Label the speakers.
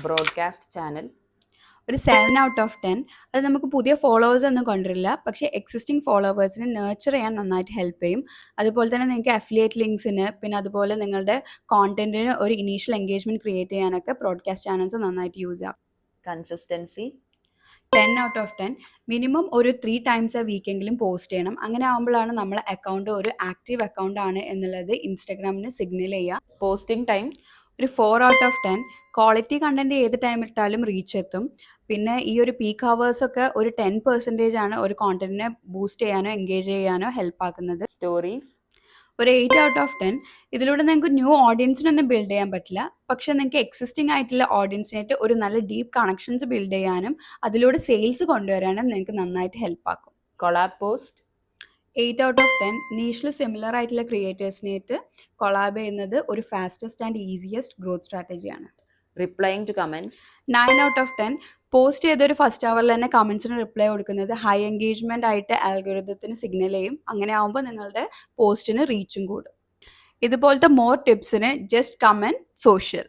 Speaker 1: Broadcast channel
Speaker 2: ഒരു 7 out of 10. അത് നമുക്ക് പുതിയ ഫോളോവേഴ്സ് ഒന്നും കൊണ്ടുവരില്ല, പക്ഷേ എക്സിസ്റ്റിംഗ് ഫോളോവേഴ്സിനെ നർച്ചർ ചെയ്യാൻ നന്നായിട്ട് ഹെൽപ്പ് ചെയ്യും. അതുപോലെ തന്നെ നിങ്ങൾക്ക് അഫിലിയേറ്റ് ലിങ്ക്സിന്, പിന്നെ അതുപോലെ നിങ്ങളുടെ കോണ്ടന്റിന് ഒരു ഇനീഷ്യൽ എൻഗേജ്മെന്റ് ക്രിയേറ്റ് ചെയ്യാനൊക്കെ ബ്രോഡ്കാസ്റ്റ് ചാനൽസ് നന്നായിട്ട് യൂസ് ചെയ്യാം.
Speaker 1: Consistency
Speaker 2: 10 out of 10. മിനിമം ഒരു 3 ടൈംസ് എ വീക്കെങ്കിലും പോസ്റ്റ് ചെയ്യണം. അങ്ങനെ ആകുമ്പോഴാണ് നമ്മളെ അക്കൗണ്ട് ഒരു ആക്റ്റീവ് അക്കൗണ്ട് ആണ് എന്നുള്ളത് ഇൻസ്റ്റഗ്രാമിന് സിഗ്നൽ ചെയ്യുക.
Speaker 1: പോസ്റ്റിംഗ് ടൈം
Speaker 2: ഒരു 4 ഔട്ട് ഓഫ് 10. ക്വാളിറ്റി കണ്ടന്റ് ഏത് ടൈം ഇട്ടാലും റീച്ച് എത്തും. പിന്നെ ഈ ഒരു പീക്ക് ഹവേഴ്സ് ഒക്കെ ഒരു 10% ആണ് ഒരു കോണ്ടന്റിനെ ബൂസ്റ്റ് ചെയ്യാനോ എൻഗേജ് ചെയ്യാനോ ഹെൽപ്പ് ആക്കുന്നത്.
Speaker 1: സ്റ്റോറീസ്
Speaker 2: ഒരു 8 ഔട്ട് ഓഫ് 10. ഇതിലൂടെ നിങ്ങൾക്ക് ന്യൂ ഓഡിയൻസിനൊന്നും ബിൽഡ് ചെയ്യാൻ പറ്റില്ല, പക്ഷെ നിങ്ങൾക്ക് എക്സിസ്റ്റിംഗ് ആയിട്ടുള്ള ഓഡിയൻസിനായിട്ട് ഒരു നല്ല ഡീപ്പ് കണക്ഷൻസ് ബിൽഡ് ചെയ്യാനും അതിലൂടെ സെയിൽസ് കൊണ്ടുവരാനും നിങ്ങൾക്ക് നന്നായിട്ട് ഹെൽപ്പ് ആക്കും.
Speaker 1: Collab post
Speaker 2: 8 out of 10. നീഷിൽ സിമിലർ ആയിട്ടുള്ള ക്രിയേറ്റേഴ്സിനായിട്ട് കൊളാബ് ചെയ്യുന്നത് ഒരു ഫാസ്റ്റസ്റ്റ് ആൻഡ് ഈസിയസ്റ്റ് ഗ്രോത്ത് സ്ട്രാറ്റജിയാണ്.
Speaker 1: Replying to comments
Speaker 2: 9 out of 10. Post ചെയ്തൊരു ഫസ്റ്റ് അവറിൽ തന്നെ കമൻസിന് റിപ്ലൈ കൊടുക്കുന്നത് ഹൈ എൻഗേജ്മെന്റ് ആയിട്ട് ആൽഗോരിതത്തിന് സിഗ്നൽ ചെയ്യും. അങ്ങനെ ആകുമ്പോൾ നിങ്ങളുടെ പോസ്റ്റിന് റീച്ചും കൂടും. ഇതുപോലത്തെ മോർ ടിപ്സിന് ജസ്റ്റ് കമൻറ്റ് സോഷ്യൽ.